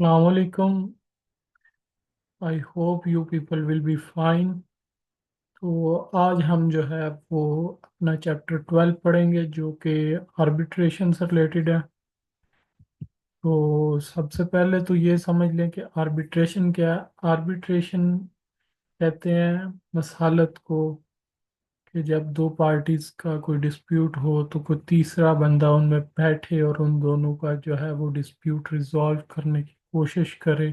Assalamualaikum. I hope you people will be fine. तो आज हम जो है वो अपना चैप्टर 12 पढ़ेंगे जो कि आर्बिट्रेशन से रिलेटेड है। तो सबसे पहले तो ये समझ लें कि आर्बिट्रेशन क्या है। आर्बिट्रेशन कहते हैं मसलहत को कि जब दो पार्टीज का कोई डिस्प्यूट हो तो कोई तीसरा बंदा उनमें बैठे और उन दोनों का जो है वो डिस्प्यूट रिजॉल्व करने की कोशिश करे,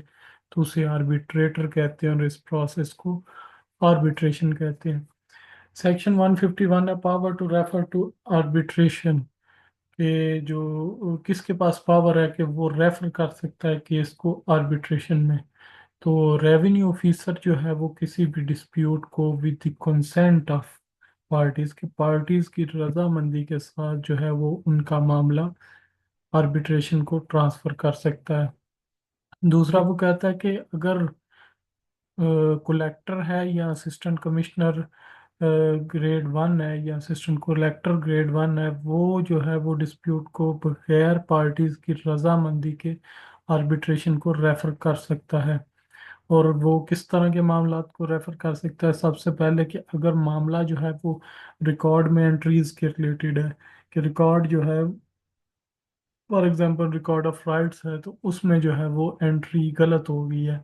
तो उसे आर्बिट्रेटर कहते हैं और इस प्रोसेस को आर्बिट्रेशन कहते हैं। सेक्शन 151 है power to refer to arbitration, कि जो किसके पास पावर है कि वो रेफर कर सकता है केस को आर्बिट्रेशन में। तो रेवेन्यू ऑफिसर जो है वो किसी भी डिस्प्यूट को with the consent of parties की रजामंदी के साथ जो है वो उनका मामला आर्बिट्रेशन को ट्रांसफर कर सकता है। दूसरा वो कहता है कि अगर कलेक्टर है या असिस्टेंट कमिश्नर ग्रेड 1 है या असिस्टेंट कलेक्टर ग्रेड 1 है, वो जो है वो डिस्प्यूट को बगैर पार्टीज की रजामंदी के आर्बिट्रेशन को रेफर कर सकता है। और वो किस तरह के मामलात को रेफर कर सकता है? सबसे पहले कि अगर मामला जो है वो रिकॉर्ड में एंट्रीज के रिलेटेड है, कि रिकॉर्ड जो है for example record of rights है तो उसमें जो है वो एंट्री गलत हो गई है,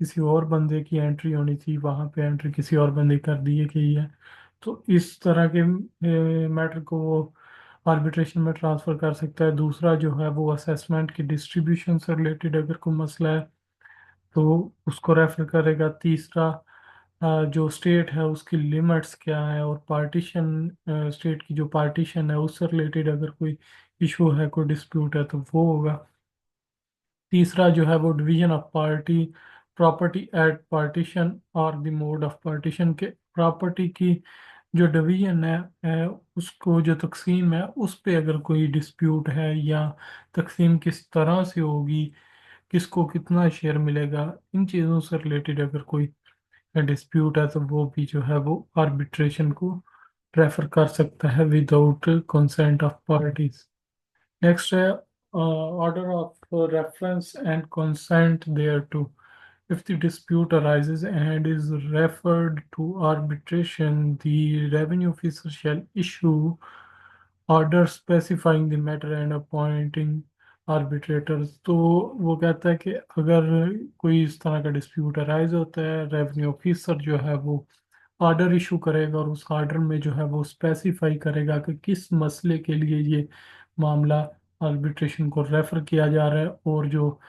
किसी और बंदे की एंट्री होनी थी, वहाँ पे एंट्री किसी और बंदे कर दी गई है। तो इस तरह के मैटर को वो आर्बिट्रेशन में ट्रांसफर कर सकता है। दूसरा जो है वो असेसमेंट की डिस्ट्रीब्यूशन से रिलेटेड अगर कोई मसला है तो उसको रेफर करेगा। तीसरा जो स्टेट है उसकी लिमिट्स क्या है और पार्टीशन, स्टेट की जो पार्टीशन है उससे रिलेटेड अगर कोई इशू है, कोई डिस्प्यूट है तो वो होगा। तीसरा जो है वो division of party property eight partition और द मोड ऑफ पार्टीशन, के प्रॉपर्टी की जो डिवीजन है उसको जो तकसीम है उस पे अगर कोई डिस्प्यूट है या तकसीम किस तरह से होगी, किसको कितना शेयर मिलेगा, इन चीज़ों से रिलेटेड अगर कोई डिस्प्यूट है तो वो भी जो है वो आर्बिट्रेशन को प्रेफर कर सकता है without consent of parties. Next है order of reference and consent thereto. If the dispute arises and is referred to arbitration, the revenue officer shall issue order specifying the matter and appointing arbitrators। तो वो कहता है कि अगर कोई इस तरह का डिस्प्यूट अराइज होता है, रेवेन्यू ऑफिसर जो है वो ऑर्डर इशू करेगा और उस ऑर्डर में जो है वो स्पेसिफाई करेगा कि किस मसले के लिए ये मामला आर्बिट्रेशन को रेफर किया जा रहा है और जो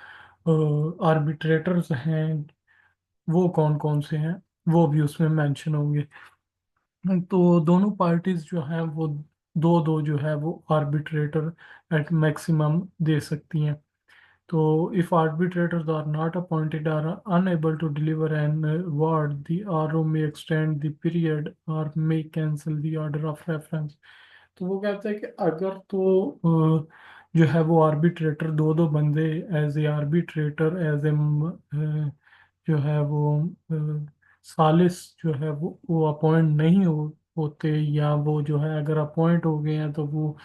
आर्बिट्रेटर्स हैं वो कौन कौन से हैं वो भी उसमें मेंशन होंगे। तो दोनों पार्टीज जो हैं वो दो दो जो है वो आर्बिट्रेटर एट मैक्सिमम दे सकती हैं। तो if arbitrators are not appointed or are unable to deliver an award, the RO may extend the period or may cancel the order of reference। तो वो कहता है कि अगर तो जो है वो आर्बिट्रेटर दो दो बंदे as a arbitrator as a जो है वो सालिस जो है वो अपॉइंट नहीं होते, या वो जो है अगर अपॉइंट हो गए हैं तो वो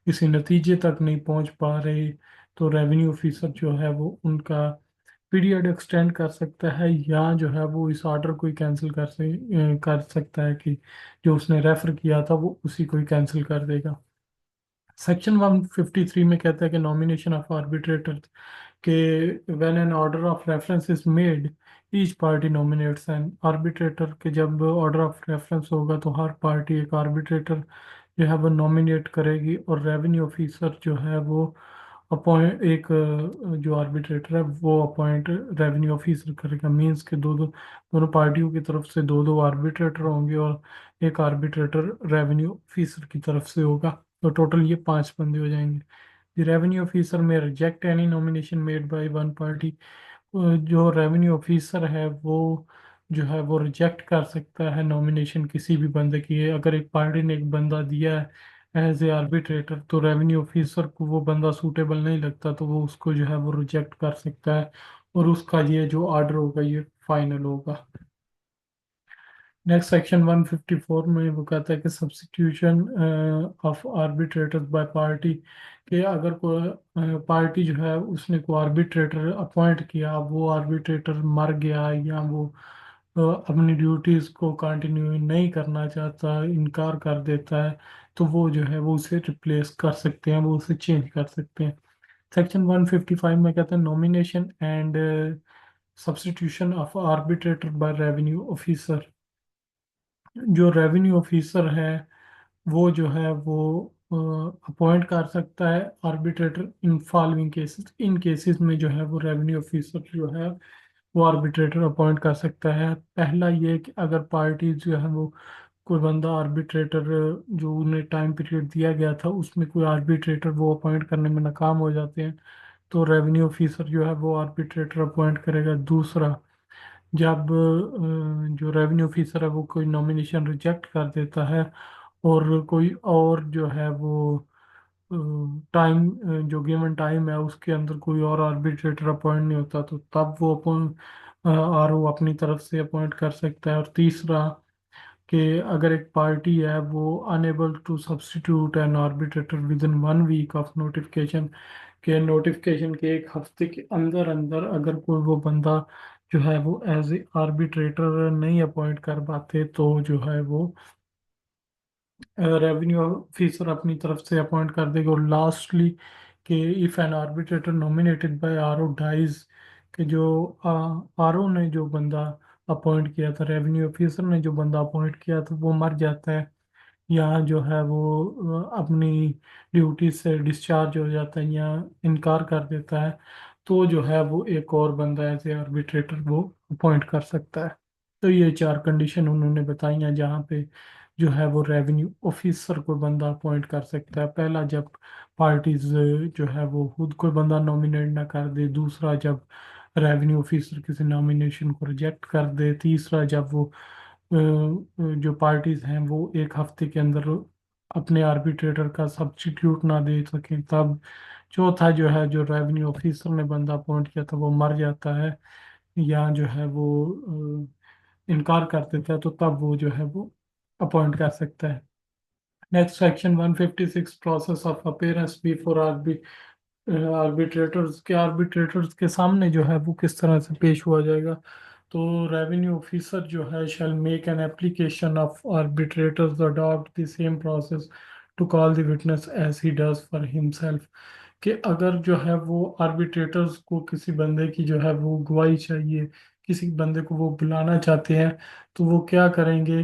किसी नतीजे तक नहीं पहुंच पा रहे, तो रेवेन्यू ऑफिसर जो है वो उनका पीरियड एक्सटेंड कर सकता है, या जो है वो इस ऑर्डर को ही कैंसिल कर सकता है कि जो उसने रेफर किया था वो उसी को ही कैंसिल कर देगा। सेक्शन 153 में कहता है कि नॉमिनेशन ऑफ आर्बिट्रेटर, के when an order of reference is made each party nominates N arbitrator, के जब ऑर्डर ऑफ रेफरेंस होगा तो हर पार्टी एक आर्बिट्रेटर जो है वो नॉमिनेट करेगी और रेवेन्यू ऑफिसर जो है वो अपॉइंट एक जो आर्बिट्रेटर है वो अपॉइंट रेवेन्यू ऑफिसर करेगा। मींस के दो दो दोनों पार्टियों की तरफ से दो दो आर्बिट्रेटर होंगे और एक आर्बिट्रेटर रेवेन्यू ऑफिसर की तरफ से होगा। तो टोटल ये 5 बंदे हो जाएंगे। द रेवेन्यू ऑफिसर में reject any nomination made by one party. जो रेवेन्यू ऑफिसर है वो जो है वो रिजेक्ट कर सकता है नॉमिनेशन किसी भी बंदे की। अगर एक पार्टी ने एक बंदा दिया है एज ए आर्बिट्रेटर तो रेवेन्यू ऑफिसर को वो बंदा सूटेबल नहीं लगता तो वो उसको जो है वो रिजेक्ट कर सकता है और उसका ये जो ऑर्डर होगा ये फाइनल होगा। नेक्स्ट सेक्शन 154 में वो कहता है कि substitution of arbitrator by party, कि अगर कोई पार्टी जो है उसने कोई आर्बिट्रेटर अपॉइंट किया, वो आर्बिट्रेटर मर गया या वो अपनी ड्यूटीज को कंटिन्यू नहीं करना चाहता, इनकार कर देता है, तो वो जो है वो उसे रिप्लेस कर सकते हैं, वो उसे चेंज कर सकते हैं। सेक्शन 155 में कहता है nomination and substitution of arbitrator by revenue officer. जो रेवेन्यू ऑफिसर है वो जो है वो अपॉइंट कर सकता है arbitrator in following cases. In cases में जो है वो रेवेन्यू ऑफिसर जो है वो आर्बिट्रेटर अपॉइंट कर सकता है। पहला ये कि अगर पार्टी जो है वो कोई बंदा आर्बिट्रेटर जो उन्हें टाइम पीरियड दिया गया था उसमें कोई आर्बिट्रेटर वो अपॉइंट करने में नाकाम हो जाते हैं, तो रेवेन्यू ऑफिसर जो है वो आर्बिट्रेटर अपॉइंट करेगा। दूसरा, जब जो रेवेन्यू ऑफिसर है वो कोई नॉमिनेशन रिजेक्ट कर देता है और कोई और जो है वो टाइम, जो गिवन टाइम है उसके अंदर कोई और आर्बिट्रेटर अपॉइंट नहीं होता, तो तब वो अपन आरओ अपनी तरफ से अपॉइंट कर सकता है। और तीसरा, कि अगर एक पार्टी है वो unable to substitute an arbitrator within 1 week of notification, के नोटिफिकेशन के एक हफ्ते के अंदर अंदर अगर कोई वो बंदा जो है वो एज ए आर्बिट्रेटर नहीं अपॉइंट कर पाते, तो जो है वो रेवेन्यू ऑफिसर अपनी तरफ से अपॉइंट कर देगा। और लास्टली, कि if an arbitrator nominated by RO dies, कि जो आरओ ने जो बंदा अपॉइंट किया था, रेवेन्यू ऑफिसर ने जो बंदा अपॉइंट किया था, वो मर जाता है या जो है वो अपनी ड्यूटी से डिस्चार्ज हो जाता है या इनकार कर देता है, तो जो है वो एक और बंदा एज ए आर्बिट्रेटर वो अपॉइंट कर सकता है। तो ये चार कंडीशन उन्होंने बताई हैं जहाँ पे जो है वो रेवेन्यू ऑफिसर कोई बंदा अपॉइंट कर सकता है। पहला, जब पार्टीज जो है वो खुद कोई बंदा नॉमिनेट ना कर दे। दूसरा, जब रेवेन्यू ऑफिसर किसी नॉमिनेशन को रिजेक्ट कर दे। तीसरा, जब वो जो पार्टीज हैं वो एक हफ्ते के अंदर अपने आर्बिट्रेटर का सब्स्टिट्यूट ना दे सकें तब। चौथा, जो है जो रेवेन्यू ऑफिसर ने बंदा अपॉइंट किया था वो मर जाता है या जो है वो इनकार कर देता है, तो तब वो जो है वो अपॉइंट कर सकता है। Next section 156, process of appearance before arbitrators के सामने जो है वो किस तरह से पेश हुआ जाएगा। तो रेवेन्यू ऑफिसर जो है shall make an application of arbitrators adopt the same process to call the witness as he does for himself, कि अगर जो है वो आर्बिट्रेटर्स को किसी बंदे की जो है वो गवाही चाहिए, किसी बंदे को वो बुलाना चाहते हैं, तो वो क्या करेंगे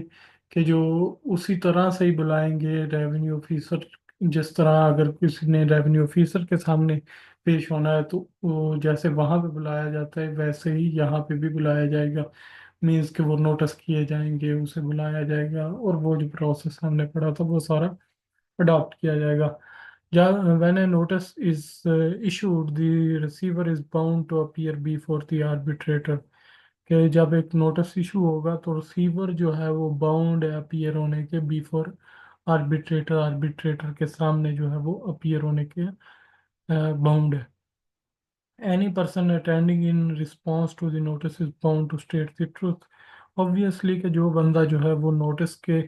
कि जो उसी तरह से ही बुलाएंगे रेवेन्यू ऑफिसर। जिस तरह अगर किसी ने रेवेन्यू ऑफिसर के सामने पेश होना है तो वो जैसे वहां पे बुलाया जाता है वैसे ही यहाँ पे भी बुलाया जाएगा। मीन्स कि वो नोटिस किए जाएंगे, उसे बुलाया जाएगा और वो जो प्रोसेस हमने पढ़ा था वो सारा अडॉप्ट किया जाएगा। When a notice is issued, the receiver is bound to appear before the arbitrator, कि जब एक नोटिस इशू होगा तो रिसीवर जो है वो बाउंड है अपीयर होने के बिफोर आर्बिट्रेटर, आर्बिट्रेटर के सामने जो है वो अपीयर होने के बाउंड है। Any person attending in response to the notice is bound to state the truth. Obviously कि जो बंदा जो है वो नोटिस के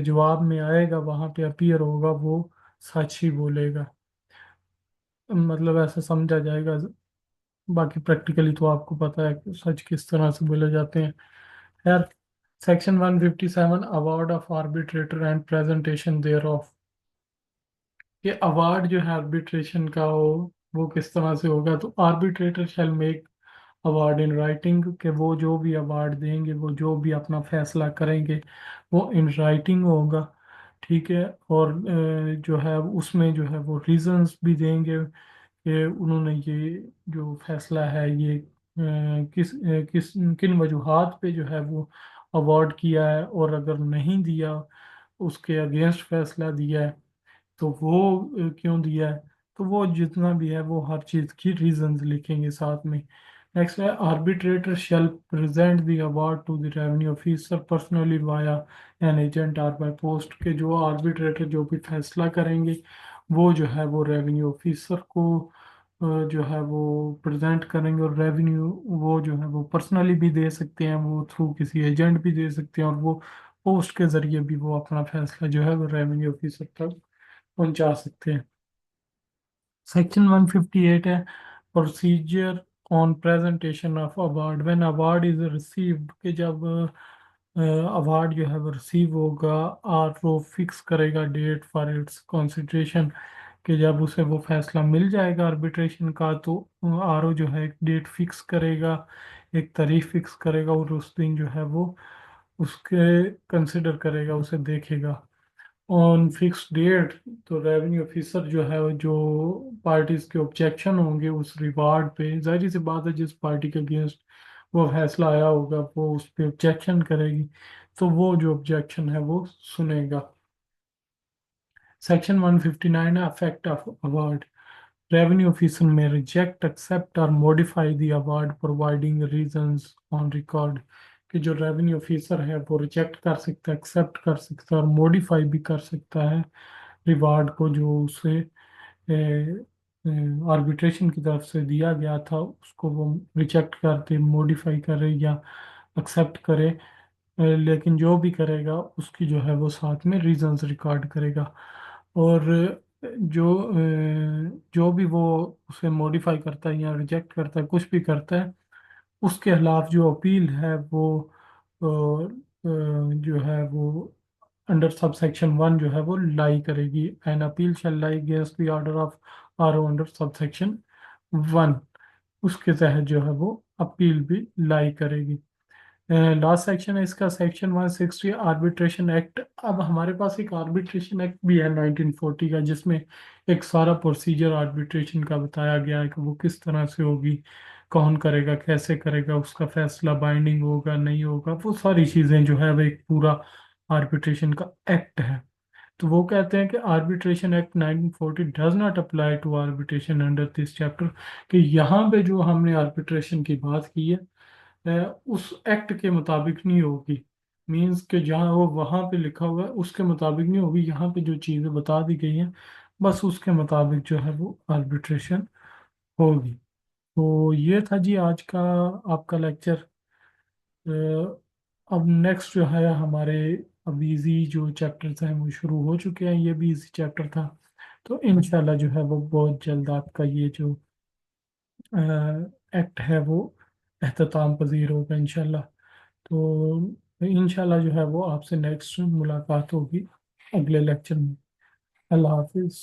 जवाब में आएगा, वहां पे अपीयर होगा, वो सच ही बोलेगा। मतलब ऐसा समझा जाएगा। बाकी प्रैक्टिकली तो आपको पता है कि सच किस तरह से बोले जाते हैं। यार, section 157, award of arbitrator and presentation thereof, ये अवार्ड जो है आर्बिट्रेशन का वो किस तरह से होगा। तो arbitrator shell make award in writing, के वो जो भी अवार्ड देंगे, वो जो भी अपना फैसला करेंगे वो इन राइटिंग होगा। ठीक है। और जो है उसमें जो है वो रीजंस भी देंगे कि उन्होंने ये जो फैसला है ये किस किन वजूहात पे जो है वो अवार्ड किया है, और अगर नहीं दिया, उसके अगेंस्ट फैसला दिया है, तो वो क्यों दिया है। तो वो जितना भी है वो हर चीज़ की रीजंस लिखेंगे साथ में। नेक्स्ट है, arbitrator shall present the award to the revenue officer personally via an agent और बाय पोस्ट, के जो आर्बिट्रेटर जो भी फैसला करेंगे वो जो है वो रेवेन्यू ऑफिसर को जो है वो प्रेजेंट करेंगे, और रेवेन्यू वो जो है वो पर्सनली भी दे सकते हैं, वो थ्रू किसी एजेंट भी दे सकते हैं, और वो पोस्ट के जरिए भी वो अपना फैसला जो है वो रेवेन्यू ऑफिसर तक पहुंचा सकते हैं। सेक्शन 158 है procedure on presentation of award. When award is received, कि जब अवार्ड जो है वो रिसीव होगा, आर वो फिक्स करेगा डेट फॉर इट्स कंसिडरेशन, कि जब उसे वो फैसला मिल जाएगा आर्बिट्रेशन का, तो आरओ जो है एक डेट फिक्स करेगा, एक तारीख फिक्स करेगा, और उस दिन जो है वो उसके कंसिडर करेगा, उसे देखेगा ऑन फिक्स डेट। तो रेवेन्यू ऑफिसर जो है वो, जो पार्टीज के ऑब्जेक्शन होंगे उस रिवार्ड पे, जाहिर सी बात है जिस पार्टी के अगेंस्ट वो फैसला आया होगा वो उस पे ऑब्जेक्शन करेगी, तो वो जो ऑब्जेक्शन है वो सुनेगा। सेक्शन 159 है affect of award. Revenue officer may reject, accept or modify the award providing reasons on record। कि जो रेवेन्यू ऑफिसर है वो रिजेक्ट कर सकता है, एक्सेप्ट कर सकता है, और मॉडिफाई भी कर सकता है रिवार्ड को, जो उसे आर्बिट्रेशन की तरफ से दिया गया था, उसको वो रिजेक्ट करते, मॉडिफाई करे या एक्सेप्ट करे। लेकिन जो भी करेगा उसकी जो है वो साथ में रीजंस रिकॉर्ड करेगा। और जो भी वो उसे मॉडिफाई करता है या रिजेक्ट करता है, कुछ भी करता है, उसके खिलाफ जो अपील है वो जो है वो अंडर सब सेक्शन 1 जो है वो लाई करेगी। An appeal shall lie against the order of or under sub section 1, उसके तहत जो है वो अपील भी लाई करेगी। लास्ट सेक्शन है इसका सेक्शन 160 आर्बिट्रेशन एक्ट। अब हमारे पास एक आर्बिट्रेशन एक्ट भी है 1940 का, जिसमें एक सारा प्रोसीजर आर्बिट्रेशन का बताया गया है कि वो किस तरह से होगी, कौन करेगा, कैसे करेगा, उसका फैसला बाइंडिंग होगा नहीं होगा, वो सारी चीज़ें जो है वो एक पूरा आर्बिट्रेशन का एक्ट है। तो वो कहते हैं कि arbitration act 1940 does not apply to arbitration under this chapter, कि यहाँ पे जो हमने आर्बिट्रेशन की बात की है उस एक्ट के मुताबिक नहीं होगी। मीन्स कि जहाँ वो वहाँ पे लिखा हुआ है उसके मुताबिक नहीं होगी, यहाँ पे जो चीज़ें बता दी गई हैं बस उसके मुताबिक जो है वो आर्बिट्रेशन होगी। तो ये था जी आज का आपका लेक्चर। अब नेक्स्ट जो है हमारे, अब इजी जो चैप्टर्स हैं वो शुरू हो चुके हैं, ये भी इजी चैप्टर था। तो इंशाल्लाह जो है वो बहुत जल्द आपका ये जो एक्ट है वो अख्ताम पजीर होगा इंशाल्लाह। तो इंशाल्लाह जो है वो आपसे नेक्स्ट मुलाकात होगी अगले लेक्चर में। अल्लाह हाफिज़।